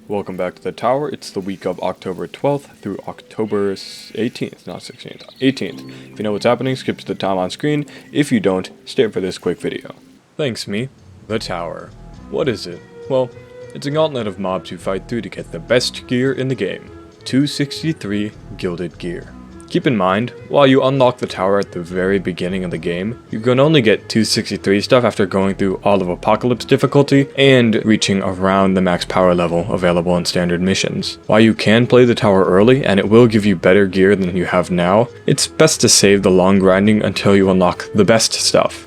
Welcome back to the tower. It's the week of October 12th through October 18th, not 16th, 18th. If you know what's happening, skip to the time on screen. If you don't, stay for this quick video. Thanks me, the tower. What is it? Well, it's a gauntlet of mobs you fight through to get the best gear in the game. 263 gilded gear. Keep in mind, while you unlock the tower at the very beginning of the game, you can only get 263 stuff after going through all of Apocalypse difficulty and reaching around the max power level available in standard missions. While you can play the tower early and it will give you better gear than you have now, it's best to save the long grinding until you unlock the best stuff.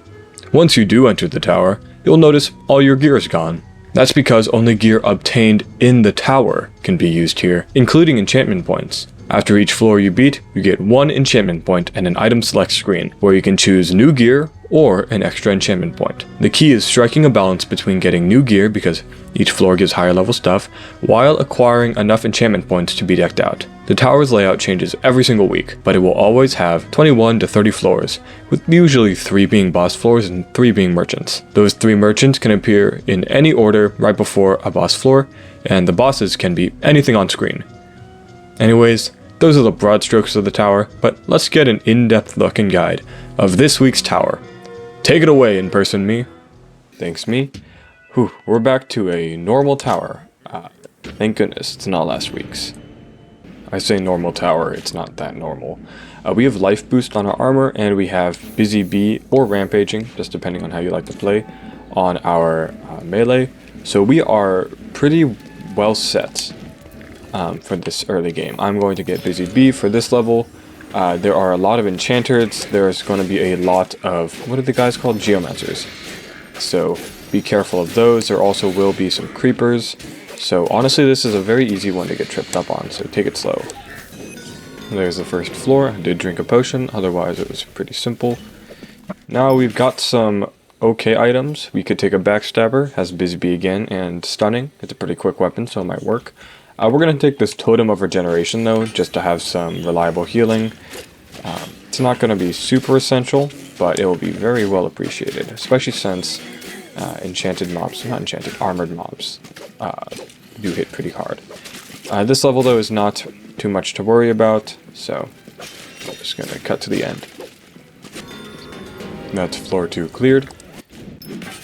Once you do enter the tower, you'll notice all your gear is gone. That's because only gear obtained in the tower can be used here, including enchantment points. After each floor you beat, you get one enchantment point and an item select screen, where you can choose new gear or an extra enchantment point. The key is striking a balance between getting new gear, because each floor gives higher level stuff, while acquiring enough enchantment points to be decked out. The tower's layout changes every single week, but it will always have 21 to 30 floors, with usually 3 being boss floors and 3 being merchants. Those 3 merchants can appear in any order right before a boss floor, and the bosses can be anything on screen. Anyways, those are the broad strokes of the tower, but let's get an in-depth look and guide of this week's tower. Take it away, in-person me. Thanks me. Whew, we're back to a normal tower. Thank goodness it's not last week's. I say normal tower, it's not that normal. We have life boost on our armor, and we have busy bee or rampaging, just depending on how you like to play, on our melee. So we are pretty well set for this early game. I'm going to get busy bee for this level. There are a lot of enchanters. There's going to be a lot of, what are the guys called? Geomancers. So be careful of those. There also will be some creepers. So honestly, this is a very easy one to get tripped up on, so take it slow. There's the first floor. I did drink a potion, otherwise it was pretty simple. Now we've got some okay items. We could take a backstabber, has busy bee again, and stunning. It's a pretty quick weapon, so it might work. We're going to take this Totem of Regeneration though, just to have some reliable healing. It's not going to be super essential, but it will be very well appreciated, especially since armored mobs do hit pretty hard. This level though is not too much to worry about, so I'm just going to cut to the end. That's floor 2 cleared.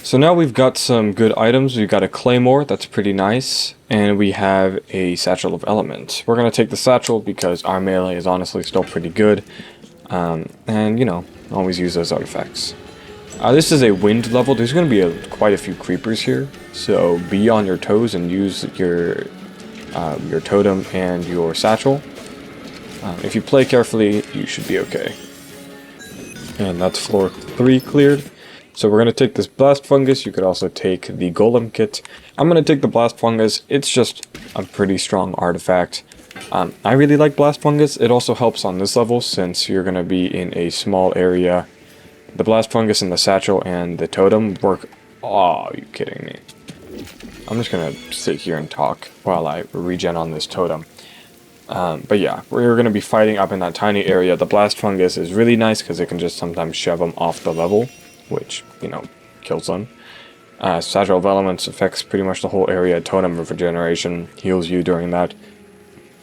So now we've got some good items. We've got a claymore, that's pretty nice, and we have a satchel of elements. We're going to take the satchel because our melee is honestly still pretty good, and you know, always use those artifacts. This is a wind level. There's going to be quite a few creepers here, so be on your toes and use your totem and your satchel. If you play carefully, you should be okay. And that's floor 3 cleared. So we're going to take this blast fungus. You could also take the golem kit. I'm going to take the blast fungus. It's just a pretty strong artifact. I really like blast fungus. It also helps on this level since you're going to be in a small area. The blast fungus and the satchel and the totem work. Oh, are you kidding me? I'm just going to sit here and talk while I regen on this totem. But yeah, we're going to be fighting up in that tiny area. The blast fungus is really nice because it can just sometimes shove them off the level, which, you know, kills them. Satchel of Elements affects pretty much the whole area. Totem of Regeneration heals you during that.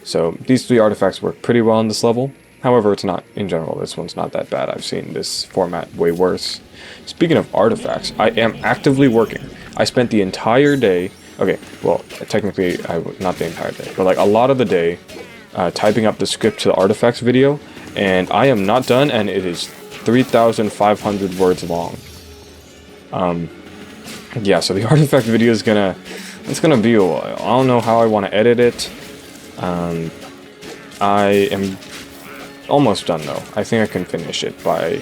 So these 3 artifacts work pretty well on this level. However, it's not, in general, this one's not that bad. I've seen this format way worse. Speaking of artifacts, I am actively working. I spent the entire day, okay, well, technically, not the entire day, but like a lot of the day typing up the script to the artifacts video, and I am not done, and it is 3,500 words long. Yeah, so the artifact video is it's gonna be a while. I don't know how I want to edit it. I am almost done though. I think I can finish it by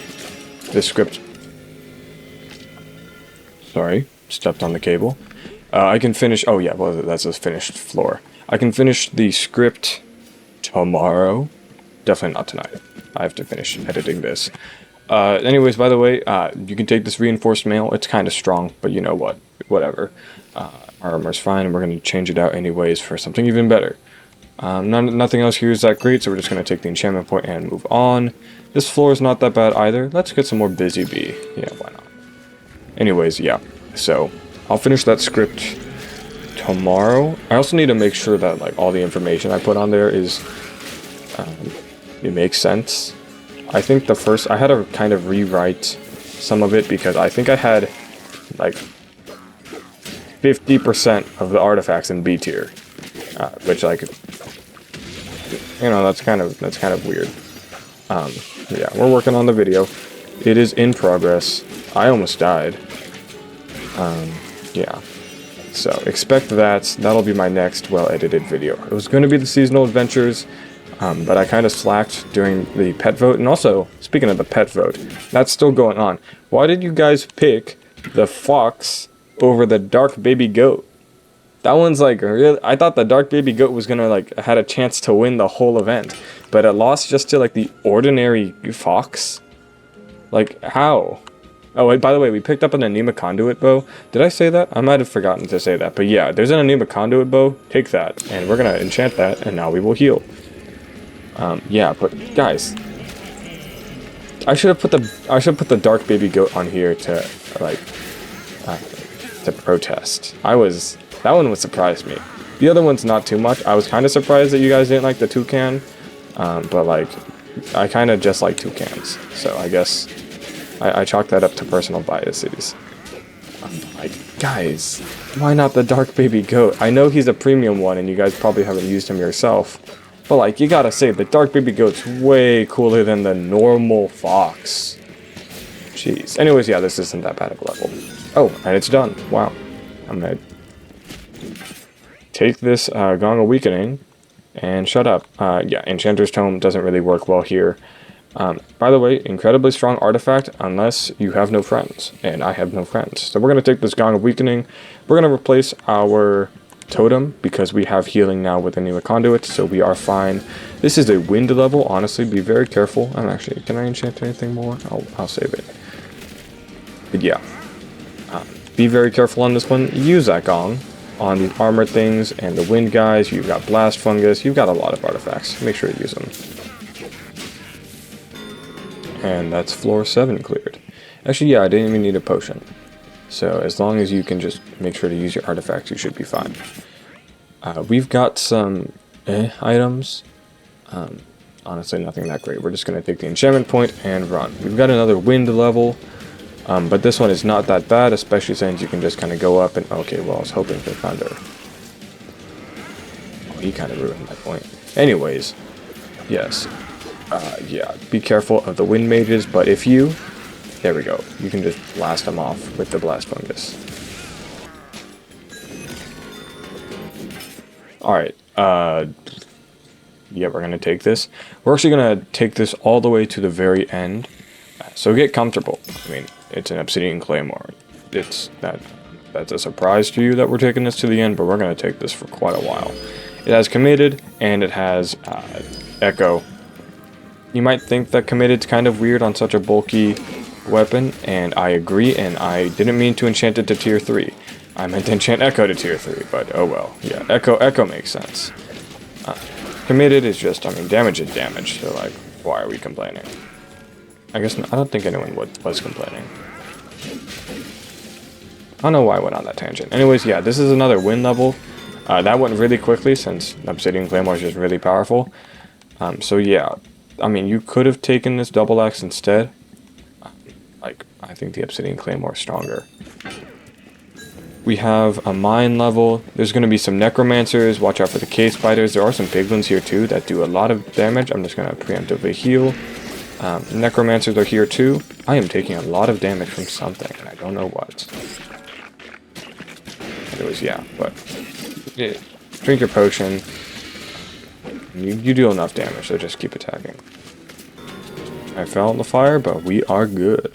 the script. Sorry, stepped on the cable. I can finish, oh yeah, well that's a finished floor. I can finish the script tomorrow. Definitely not tonight. I have to finish editing this. Anyways, by the way, you can take this reinforced mail. It's kind of strong, but you know what? Whatever. Our armor's fine, and we're going to change it out anyways for something even better. Nothing else here is that great, so we're just going to take the enchantment point and move on. This floor is not that bad either. Let's get some more busy bee. Yeah, why not? Anyways, yeah. So, I'll finish that script tomorrow. I also need to make sure that like all the information I put on there is it makes sense. I think I had to kind of rewrite some of it because I think I had like 50% of the artifacts in B tier, which like, you know, that's kind of weird. Yeah, we're working on the video. It is in progress. I almost died. Yeah. So expect that. That'll be my next well-edited video. It was going to be the seasonal adventures, but I kind of slacked during the pet vote. And also, speaking of the pet vote, that's still going on. Why did you guys pick the fox over the dark baby goat? That one's like really. I thought the dark baby goat was gonna like had a chance to win the whole event, but it lost just to like the ordinary fox. Like how? Oh, and by the way, we picked up an anema conduit bow. Did I say that? I might have forgotten to say that. But yeah, there's an anema conduit bow. Take that, and we're gonna enchant that, and now we will heal. Yeah, but guys, I should have put the dark baby goat on here to like to protest. That one would surprise me. The other one's not too much. I was kind of surprised that you guys didn't like the toucan, but like I kind of just like toucans, so I guess I chalk that up to personal biases. Like, guys, why not the dark baby goat? I know he's a premium one, and you guys probably haven't used him yourself, but like you gotta say the dark baby goat's way cooler than the normal fox. Jeez. Anyways, yeah, this isn't that bad of a level. Oh, and it's done. Wow. I'm gonna take this Gong of Weakening and shut up. Yeah, Enchanter's Tome doesn't really work well here. By the way, incredibly strong artifact unless you have no friends, and I have no friends. So we're going to take this Gong of Weakening. We're going to replace our totem because we have healing now with a new conduit, so we are fine. This is a wind level. Honestly, be very careful. Can I enchant anything more? I'll save it. But yeah, be very careful on this one. Use that Gong on the armor things and the wind guys. You've got blast fungus. You've got a lot of artifacts. Make sure to use them. And that's floor 7 cleared. Actually, yeah, I didn't even need a potion. So as long as you can just make sure to use your artifacts, you should be fine. We've got some items. Honestly, nothing that great. We're just going to take the enchantment point and run. We've got another wind level. But this one is not that bad, especially since you can just kind of go up and... Okay, well, I was hoping for thunder. Oh, he kind of ruined my point. Anyways, yes. Yeah, be careful of the wind mages, but if you... There we go. You can just blast them off with the blast fungus. Alright, yeah, we're gonna take this. We're actually gonna take this all the way to the very end. So get comfortable. I mean, it's an obsidian claymore. That's a surprise to you that we're taking this to the end, but we're gonna take this for quite a while. It has committed, and it has echo. You might think that committed's kind of weird on such a bulky weapon, and I agree, and I didn't mean to enchant it to tier 3. I meant to enchant echo to tier 3, but oh well. Yeah, echo makes sense. Committed is just, I mean, damage is damage, so like, why are we complaining? I guess, I don't think anyone was complaining. I don't know why I went on that tangent. Anyways, yeah, this is another win level. That went really quickly since Obsidian Claymore is just really powerful. So yeah, I mean, you could have taken this double axe instead. Like, I think the Obsidian Claymore is stronger. We have a mine level. There's going to be some necromancers. Watch out for the cave spiders. There are some piglins here too that do a lot of damage. I'm just going to preemptively heal. Necromancers are here too. I am taking a lot of damage from something, and I don't know what. Anyways, yeah, but yeah, drink your potion. You do enough damage, so just keep attacking. I fell in the fire, but we are good.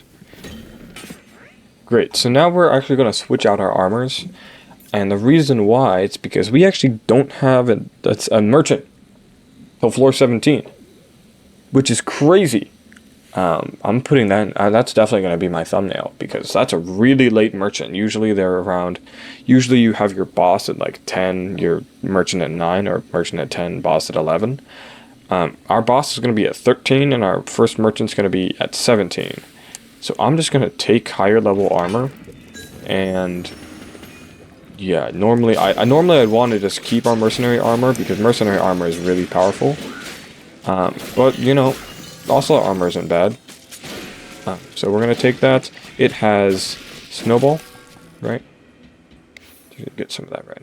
Great, so now we're actually going to switch out our armors. And the reason why, it's because we actually don't have a merchant till floor 17. Which is crazy. I'm putting that, that's definitely going to be my thumbnail, because that's a really late merchant. Usually they're around, usually you have your boss at like 10, your merchant at 9, or merchant at 10, boss at 11. Our boss is going to be at 13, and our first merchant's going to be at 17. So I'm just going to take higher level armor, and Yeah, normally I'd want to just keep our mercenary armor because mercenary armor is really powerful. But you know, also armor isn't bad. So we're gonna take that. It has snowball, right? Get some of that right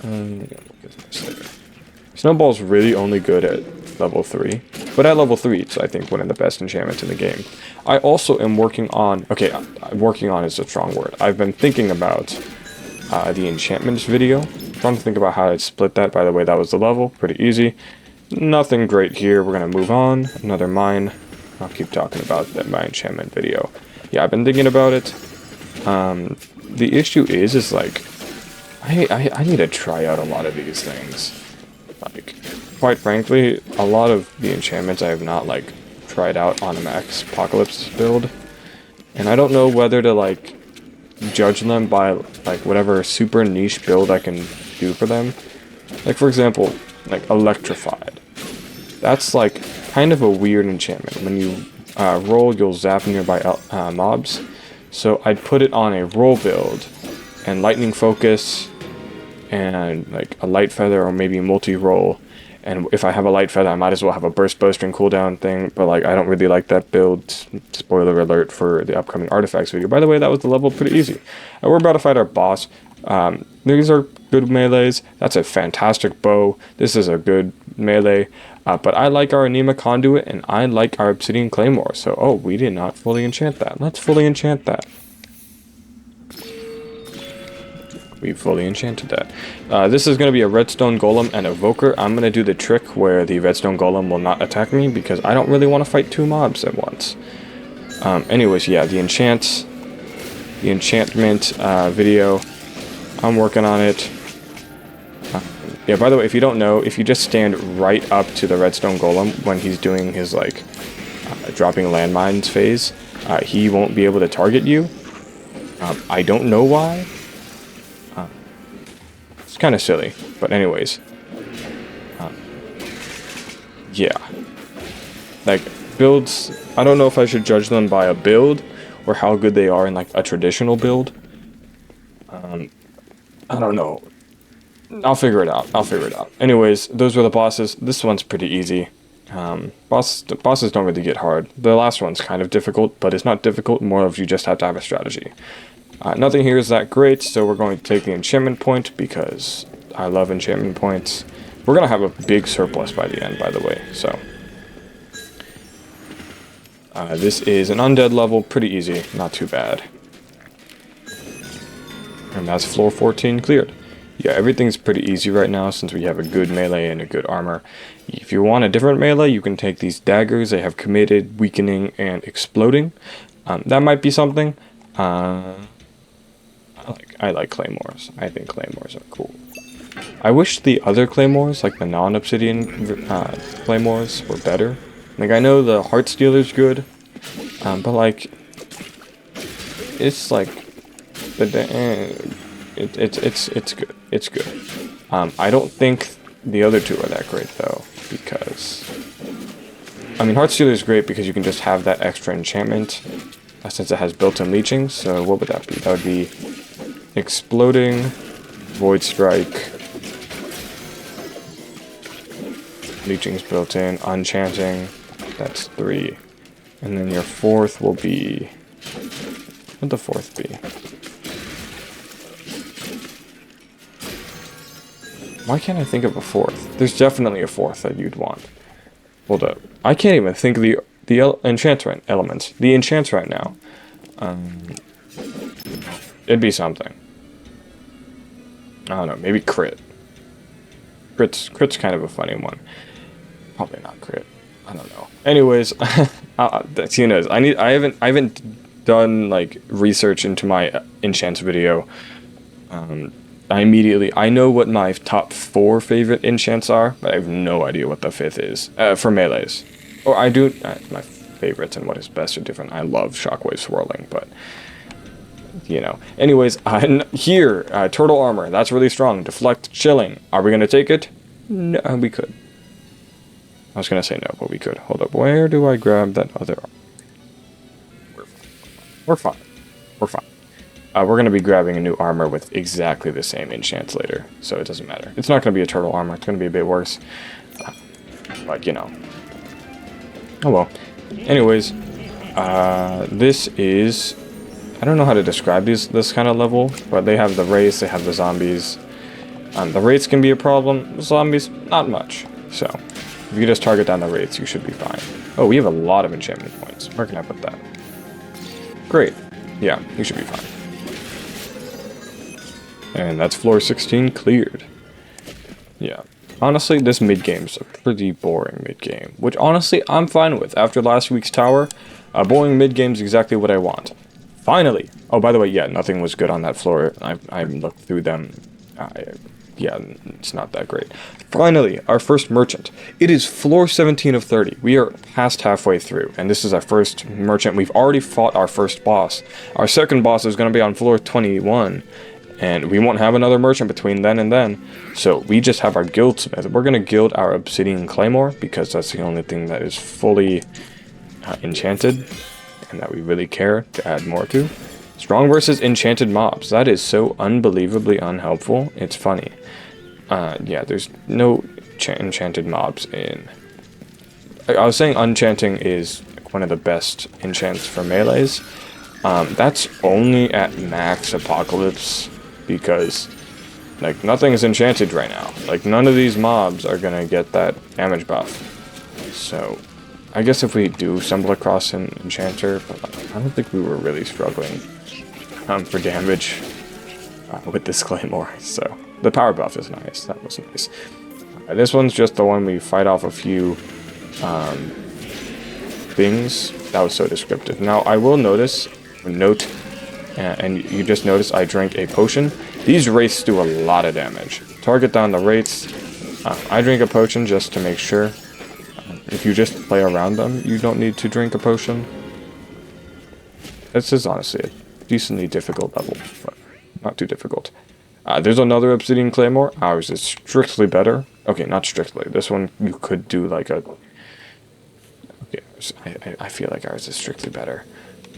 now. Snowball's really only good at level 3, but at level 3 it's I think one of the best enchantments in the game. I also am working on, okay, working on is a strong word. I've been thinking about the enchantments video. I'm trying to think about how I'd split that. By the way, that was the level, pretty easy. Nothing great here. We're gonna move on. Another mine. I'll keep talking about that my enchantment video. Yeah, I've been thinking about it. The issue is like I need to try out a lot of these things. Like, quite frankly, a lot of the enchantments I have not like tried out on a max apocalypse build, and I don't know whether to like judge them by like whatever super niche build I can do for them. Like for example, like electrified. That's like kind of a weird enchantment. When you roll, you'll zap nearby mobs. So I'd put it on a roll build, and lightning focus, and like a light feather or maybe multi-roll. And if I have a light feather, I might as well have a burst bowstring cooldown thing, but like I don't really like that build. Spoiler alert for the upcoming artifacts video. By the way, that was the level pretty easy. We're about to fight our boss. These are good melees. That's a fantastic bow. This is a good melee. But I like our Anema Conduit, and I like our Obsidian Claymore. So, oh, we did not fully enchant that. Let's fully enchant that. We fully enchanted that. This is going to be a redstone golem and evoker. I'm going to do the trick where the redstone golem will not attack me because I don't really want to fight 2 mobs at once. Anyways, yeah, the enchantment video, I'm working on it. Yeah, by the way, if you don't know, if you just stand right up to the redstone golem when he's doing his like dropping landmines phase, he won't be able to target you. I don't know why. It's kind of silly, but anyways. Yeah. Like, builds, I don't know if I should judge them by a build or how good they are in like a traditional build. I don't know. I'll figure it out. Anyways, those were the bosses. This one's pretty easy. Bosses don't really get hard. The last one's kind of difficult, but it's not difficult. More of you just have to have a strategy. Nothing here is that great, so we're going to take the enchantment point because I love enchantment points. We're going to have a big surplus by the end, by the way, so. This is an undead level, pretty easy, not too bad. And that's floor 14 cleared. Yeah, everything's pretty easy right now since we have a good melee and a good armor. If you want a different melee, you can take these daggers. They have committed, weakening, and exploding. That might be something. I like claymores. I think claymores are cool. I wish the other claymores, like the non-obsidian claymores, were better. Like, I know the Heartstealer's good, but like, it's like, it's good. It's good. I don't think the other two are that great though, because I mean, Heartstealer is great because you can just have that extra enchantment, since it has built-in leeching. So what would that be? That would be exploding, void strike, leeching's built in, enchanting. That's 3, and then your 4th will be. What would the 4th be? Why can't I think of a 4th? There's definitely a 4th that you'd want. Hold up. I can't even think of the enchantment elements. The enchants right now. It'd be something. I don't know. Maybe crit. Crit's kind of a funny one. Probably not crit. I don't know. Anyways, who knows? I haven't done like research into my enchants video. I know what my top 4 favorite enchants are, but I have no idea what the 5th is for melees. Or I do, my favorites and what is best are different. I love Shockwave Swirling, but, you know. Anyways, here, Turtle Armor, that's really strong. Deflect, Chilling. Are we going to take it? No, we could. I was going to say no, but we could. Hold up, where do I grab that other armor? We're fine. we're going to be grabbing a new armor with exactly the same enchants later, so it doesn't matter. It's not going to be a turtle armor, it's going to be a bit worse. Like, you know. Oh well. Anyways, this is... I don't know how to describe this kind of level, but they have the wraiths, they have the zombies. The wraiths can be a problem, zombies, not much. So, if you just target down the wraiths, you should be fine. Oh, we have a lot of enchantment points. Where can I put that? Great. Yeah, you should be fine. And that's floor 16 cleared. Yeah. Honestly, this mid-game's a pretty boring mid-game, which honestly, I'm fine with. After last week's tower, a boring mid-game's exactly what I want. Finally! Oh, by the way, yeah, nothing was good on that floor. I looked through them. Yeah, it's not that great. Finally, our first merchant. It is floor 17 of 30. We are past halfway through, and this is our first merchant. We've already fought our first boss. Our second boss is going to be on floor 21, and we won't have another merchant between then and then. So we just have our guildsmith. We're going to guild our obsidian claymore, because that's the only thing that is fully enchanted, and that we really care to add more to. Strong versus enchanted mobs. That is so unbelievably unhelpful. It's funny. Yeah, there's no enchanted mobs in... I was saying enchanting is one of the best enchants for melees. That's only at max apocalypse, because like nothing is enchanted right now. Like none of these mobs are gonna get that damage buff. So I guess if we do stumble across an enchanter, but I don't think we were really struggling for damage with this claymore. So the power buff is nice. That was nice. This one's just the one we fight off a few things. That was so descriptive. Now I will note, and you just noticed I drank a potion. These wraiths do a lot of damage. Target down the wraiths. I drink a potion just to make sure. If you just play around them, you don't need to drink a potion. This is honestly a decently difficult level, but not too difficult. There's another obsidian claymore. Ours is strictly better. Okay, not strictly. This one you could do like a... Okay, I feel like ours is strictly better.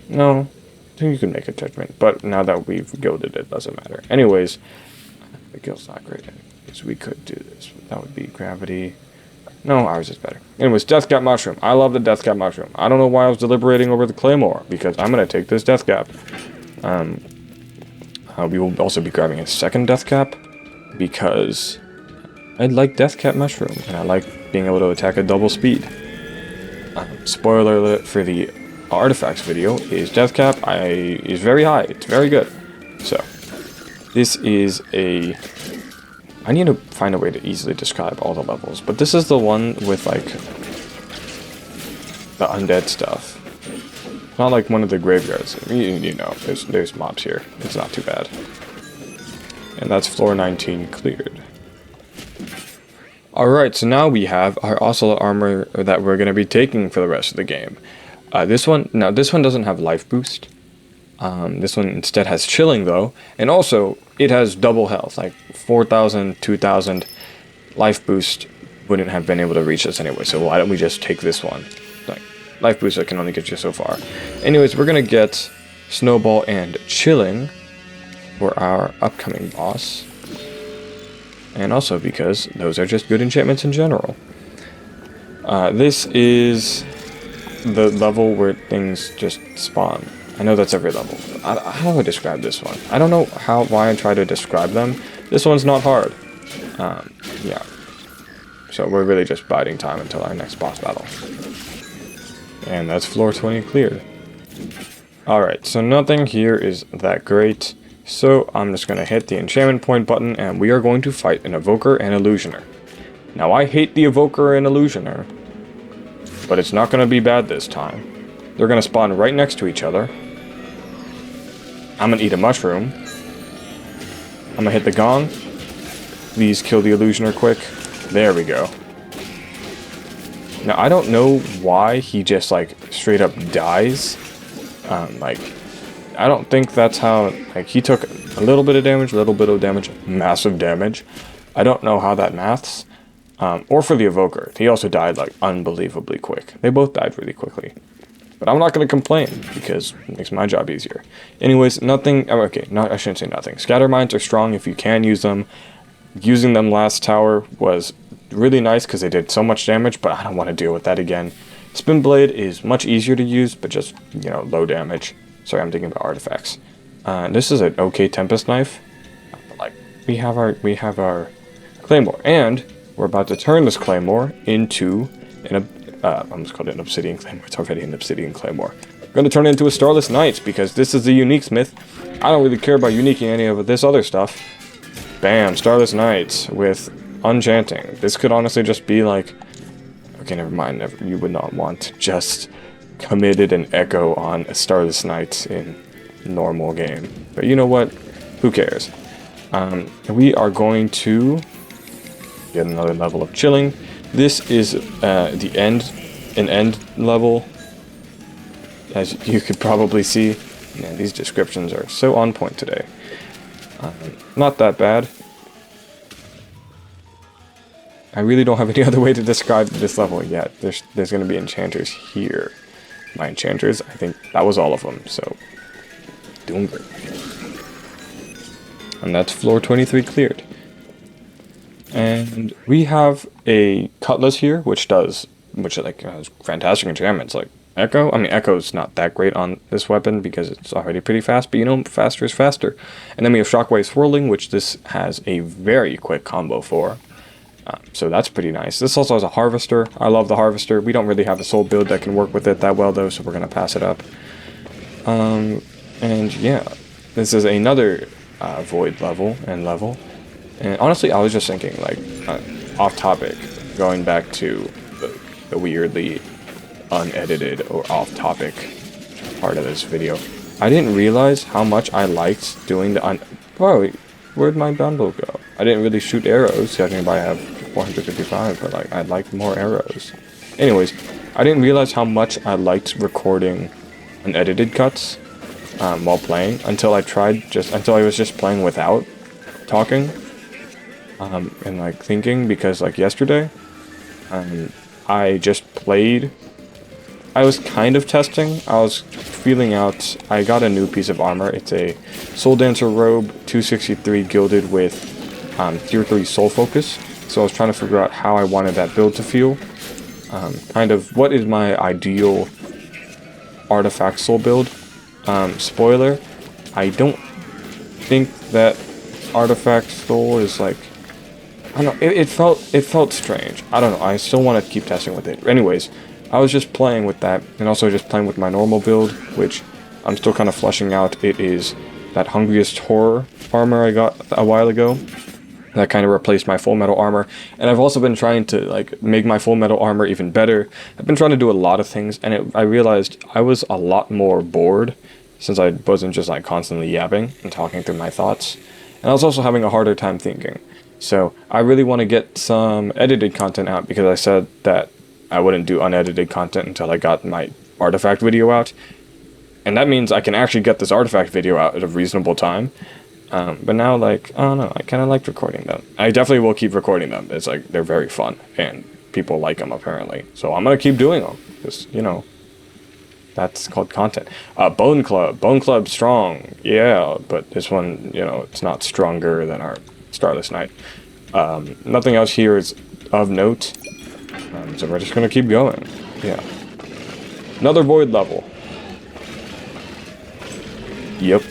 No, I think you can make a judgment, but now that we've guilded it, doesn't matter. Anyways, the guild's not great, so we could do this. That would be gravity. No, ours is better. Anyways, death cap mushroom. I love the death cap mushroom. I don't know why I was deliberating over the claymore, because I'm going to take this death cap. We will also be grabbing a second death cap, because I like death cap mushroom, and I like being able to attack at double speed. Spoiler alert for the artifacts video is death cap is very high. It's very good. So, this is a... I need to find a way to easily describe all the levels, but this is the one with, like, the undead stuff. Not like one of the graveyards. You know, there's mobs here. It's not too bad. And that's floor 19 cleared. Alright, so now we have our ocelot armor that we're going to be taking for the rest of the game. This one doesn't have life boost. This one instead has chilling though, and also it has double health, like 4,000, 2,000 life boost wouldn't have been able to reach us anyway, so why don't we just take this one? Like, life boost that can only get you so far. Anyways, we're gonna get snowball and chilling for our upcoming boss, and also because those are just good enchantments in general. This is the level where things just spawn. I know that's every level. How do I describe this one? I don't know why I try to describe them. This one's not hard. Yeah. So we're really just biding time until our next boss battle. And that's floor 20 cleared. Alright, so nothing here is that great. So I'm just going to hit the enchantment point button, and we are going to fight an evoker and illusioner. Now I hate the evoker and illusioner, but it's not going to be bad this time. They're going to spawn right next to each other. I'm going to eat a mushroom. I'm going to hit the gong. Please kill the illusioner quick. There we go. Now, I don't know why he just, like, straight up dies. Like, I don't think that's how... Like, he took a little bit of damage, massive damage. I don't know how that maths. Or for the evoker. He also died, like, unbelievably quick. They both died really quickly. But I'm not going to complain, because it makes my job easier. Anyways, nothing... Oh, okay, I shouldn't say nothing. Scatter mines are strong if you can use them. Using them last tower was really nice, because they did so much damage, but I don't want to deal with that again. Spin Blade is much easier to use, but just, you know, low damage. Sorry, I'm thinking about artifacts. This is an okay Tempest Knife. Like, we have our Claymore, and we're about to turn this Claymore into I almost called it an Obsidian Claymore. It's already an Obsidian Claymore. We're going to turn it into a Starless Knight, because this is the unique smith. I don't really care about uniquing any of this other stuff. Bam, Starless Knight with Enchanting. This could honestly just be like... Okay, never mind. You would not want just committed an echo on a Starless Knight in normal game. But you know what? Who cares? We are going to get another level of chilling. This is an end level, as you could probably see. Man, these descriptions are so on point today. Not that bad. I really don't have any other way to describe this level yet. There's going to be enchanters here. My enchanters, I think that was all of them, so doing great. And that's floor 23 cleared. And we have a cutlass here, which has fantastic enchantments, like Echo. I mean, Echo's not that great on this weapon because it's already pretty fast, but you know, faster is faster. And then we have Shockwave Swirling, which this has a very quick combo for. So that's pretty nice. This also has a Harvester. I love the Harvester. We don't really have a soul build that can work with it that well, though, so we're going to pass it up. And yeah, this is another Void level. And honestly, I was just thinking, like, off topic, going back to the weirdly unedited or off topic part of this video. I didn't realize how much I liked doing the Whoa, where'd my bundle go? I didn't really shoot arrows, judging by I have 455, but like, I'd like more arrows. Anyways, I didn't realize how much I liked recording unedited cuts while playing until I was just playing without talking. And like thinking, because like yesterday, I just played. I was kind of testing. I was feeling out. I got a new piece of armor. It's a Soul Dancer robe, 263 gilded with tier 3 soul focus. So I was trying to figure out how I wanted that build to feel. Kind of what is my ideal artifact soul build. Spoiler, I don't think that artifact soul is like, I don't know, it felt strange. I don't know, I still want to keep testing with it. Anyways, I was just playing with that, and also just playing with my normal build, which I'm still kind of fleshing out. It is that Hungriest Horror armor I got a while ago. That kind of replaced my full metal armor, and I've also been trying to like make my full metal armor even better. I've been trying to do a lot of things, and I realized I was a lot more bored since I wasn't just like constantly yapping and talking through my thoughts. And I was also having a harder time thinking. So I really want to get some edited content out, because I said that I wouldn't do unedited content until I got my artifact video out. And that means I can actually get this artifact video out at a reasonable time. But now, like, I don't know, I kind of like recording them. I definitely will keep recording them. It's like, they're very fun, and people like them, apparently. So I'm going to keep doing them, because, you know, that's called content. Bone Club strong, yeah, but this one, you know, it's not stronger than our Starless Knight. Nothing else here is of note, so we're just going to keep going, yeah. Another Void level. Yep.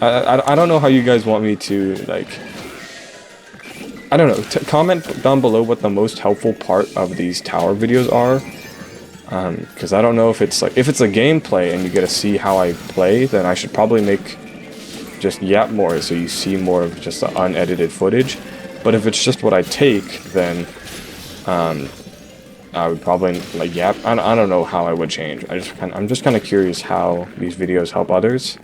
I don't know how you guys want me to, like, I don't know, comment down below what the most helpful part of these tower videos are, because I don't know if it's like, if it's a gameplay and you get to see how I play, then I should probably make, just yap more so you see more of just the unedited footage, but if it's just what I take, then, I would probably, like, yap, I don't know how I would change. I'm just kind of curious how these videos help others.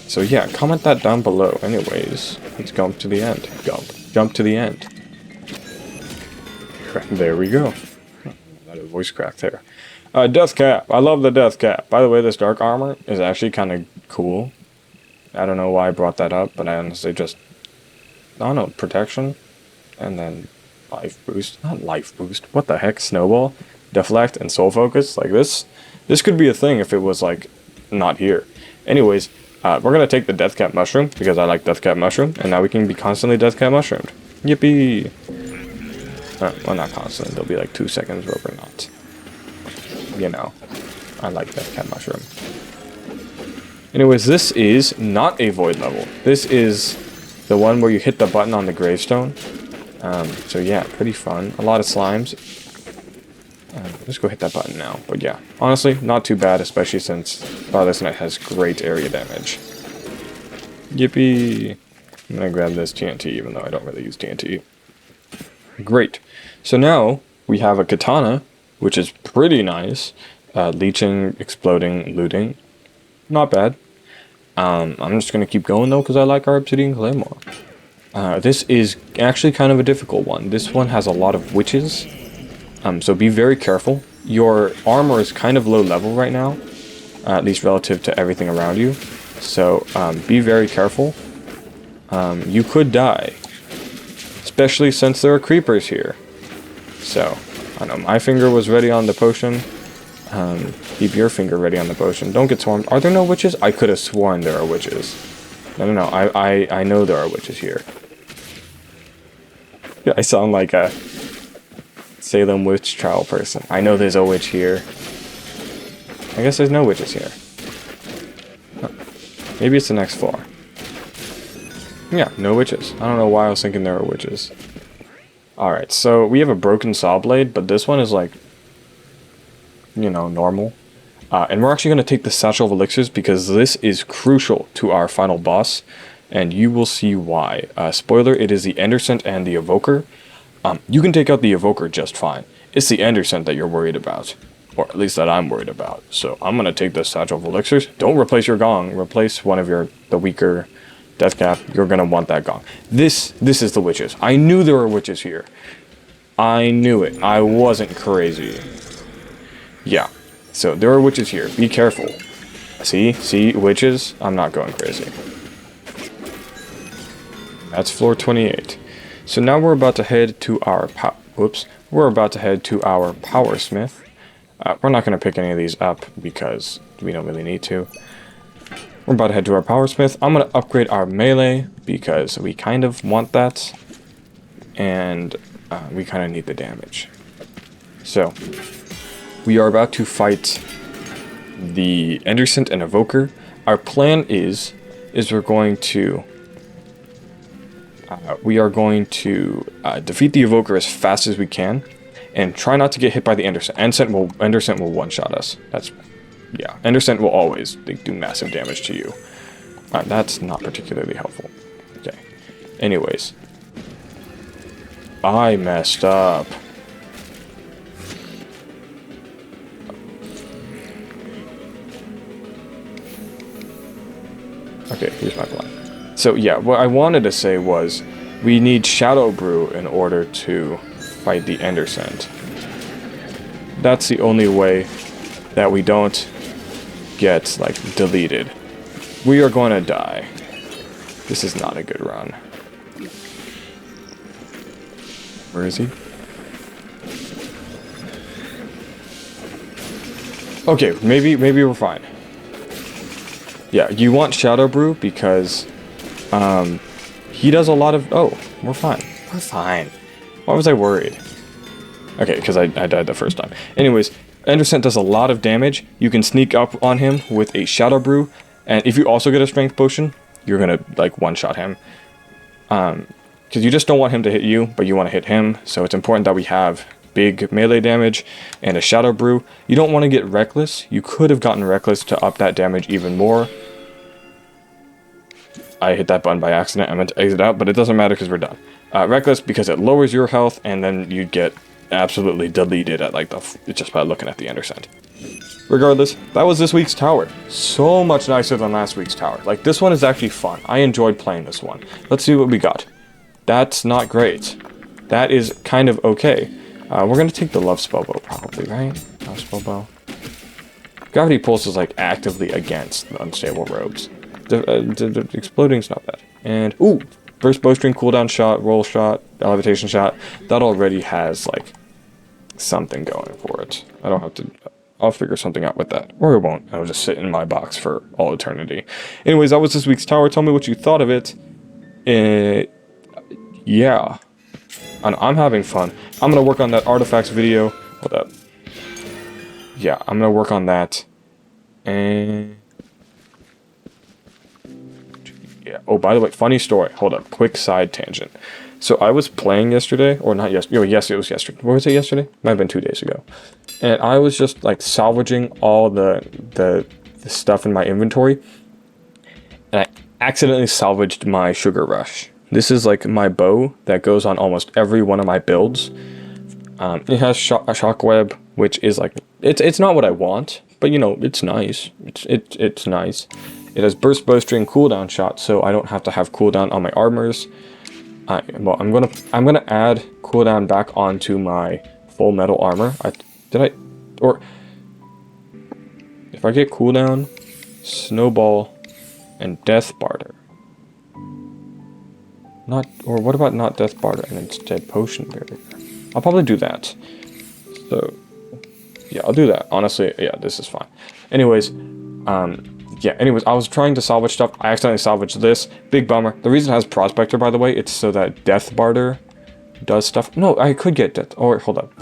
So yeah, comment that down below. Anyways, let's jump to the end. Jump to the end. There we go. That is voice crack there. Death Cap. I love the Death Cap. By the way, this dark armor is actually kind of cool. I don't know why I brought that up, but I honestly just, I don't know, protection. And then life boost. Not life boost. What the heck? Snowball, deflect, and soul focus. Like this. This could be a thing if it was like not here. Anyways, we're gonna take the deathcap mushroom because I like deathcap mushroom, and now we can be constantly deathcap mushroomed. Yippee! Well, not constantly. There'll be like 2 seconds where we're not. You know, I like deathcap mushroom. Anyways, this is not a void level. This is the one where you hit the button on the gravestone. So yeah, pretty fun. A lot of slimes. Let's go hit that button now. But yeah, honestly, not too bad, especially since Father's Night has great area damage. Yippee! I'm gonna grab this TNT, even though I don't really use TNT. Great. So now we have a katana, which is pretty nice. Leeching, exploding, looting. Not bad. I'm just going to keep going though because I like our obsidian claymore. This is actually kind of a difficult one. This one has a lot of witches. So be very careful. Your armor is kind of low level right now. At least relative to everything around you. So be very careful. You could die. Especially since there are creepers here. So, I know my finger was ready on the potion. Keep your finger ready on the potion. Don't get swarmed. Are there no witches? I could have sworn there are witches. No. I know there are witches here. Yeah, I sound like a Salem witch trial person. I know there's a witch here. I guess there's no witches here. Oh, maybe it's the next floor. Yeah, no witches. I don't know why I was thinking there were witches. Alright, so we have a broken saw blade, but this one is like, you know, normal. And we're actually going to take the Satchel of Elixirs because this is crucial to our final boss, and you will see why. Spoiler, it is the Enderscent and the Evoker. You can take out the Evoker just fine. It's the Enderscent that you're worried about, or at least that I'm worried about. So I'm going to take the Satchel of Elixirs. Don't replace your gong. Replace one of the weaker Deathcap. You're going to want that gong. This is the witches. I knew there were witches here. I knew it. I wasn't crazy. Yeah. So there are witches here. Be careful. See, witches. I'm not going crazy. That's floor 28. So now we're about to head to our We're about to head to our Power Smith. We're not going to pick any of these up because we don't really need to. We're about to head to our Power Smith. I'm going to upgrade our melee because we kind of want that. And we kind of need the damage. So, we are about to fight the Enderscent and Evoker. Our plan is we're going to defeat the Evoker as fast as we can, and try not to get hit by the Enderscent. Enderscent will one-shot us. Yeah, Enderscent will always do massive damage to you. That's not particularly helpful. Okay. Anyways, I messed up. Okay, here's my plan. So yeah, what I wanted to say was we need Shadow Brew in order to fight the Enderscent. That's the only way that we don't get, like, deleted. We are going to die. This is not a good run. Where is he? Okay, maybe we're fine. Yeah, you want Shadow Brew because he does a lot of... Oh, we're fine. We're fine. Why was I worried? Okay, because I died the first time. Anyways, Enderscent does a lot of damage. You can sneak up on him with a Shadow Brew, and if you also get a Strength Potion, you're gonna, like, one-shot him. Because you just don't want him to hit you, but you want to hit him, so it's important that we have big melee damage and a Shadow Brew. You don't want to get Reckless. You could have gotten Reckless to up that damage even more. I hit that button by accident. I meant to exit out, but it doesn't matter because we're done. Reckless because it lowers your health, and then you get absolutely deleted at like just by looking at the Enderscent. Regardless, that was this week's tower. So much nicer than last week's tower. Like, this one is actually fun. I enjoyed playing this one. Let's see what we got. That's not great. That is kind of okay. We're gonna take the Love Spellbow probably, right? Love Spellbow. Gravity Pulse is like actively against the Unstable Robes. The Exploding's not bad. And, ooh, burst bowstring, cooldown shot, roll shot, levitation shot, that already has, like, something going for it. I don't have to... I'll figure something out with that. Or it won't. It'll just sit in my box for all eternity. Anyways, that was this week's tower. Tell me what you thought of it. Yeah. And I'm having fun. I'm going to work on that artifacts video. Hold up. Yeah, I'm going to work on that. And... yeah. Oh, by the way, funny story. Hold up. Quick side tangent. So I was playing yesterday, or not yesterday. Oh, yes, it was yesterday. What was it yesterday? Might have been 2 days ago. And I was just like salvaging all the stuff in my inventory. And I accidentally salvaged my Sugar Rush. This is like my bow that goes on almost every one of my builds. It has a shockweb, which is like, it's not what I want, but you know, it's nice. It's nice. It has burst bowstring cooldown shot, so I don't have to have cooldown on my armors. Well, I'm gonna add cooldown back onto my full metal armor. Or if I get cooldown, snowball, and death barter. What about not death barter and instead potion barrier? I'll probably do that. So yeah, I'll do that. Honestly, yeah, this is fine. Anyways, yeah, anyways, I was trying to salvage stuff. I accidentally salvaged this. Big bummer. The reason it has Prospector, by the way, it's so that Death Barter does stuff. No, I could get Death. Oh, wait, hold up.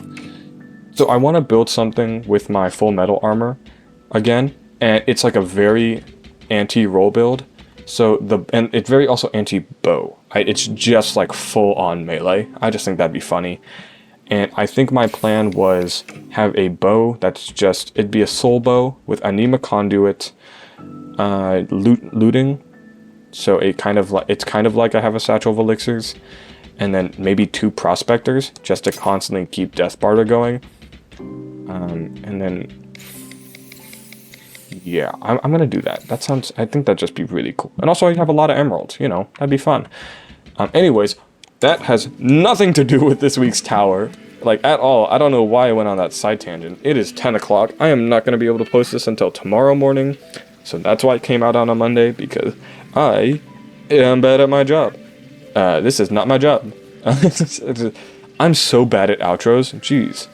So I want to build something with my full metal armor again. And it's like a very anti-roll build. And it's very also anti-bow. It's just like full-on melee. I just think that'd be funny. And I think my plan was have a bow that's just... it'd be a soul bow with anema conduit... looting, so it's kind of like I have a satchel of elixirs, and then maybe 2 prospectors just to constantly keep Death Barter going, and then yeah, I'm gonna do that. I think that'd just be really cool, and also I have a lot of emeralds, you know, that'd be fun. Anyways, that has nothing to do with this week's tower, like at all. I don't know why I went on that side tangent. It is 10 o'clock. I am not gonna be able to post this until tomorrow morning. So that's why it came out on a Monday, because I am bad at my job. This is not my job. I'm so bad at outros. Jeez.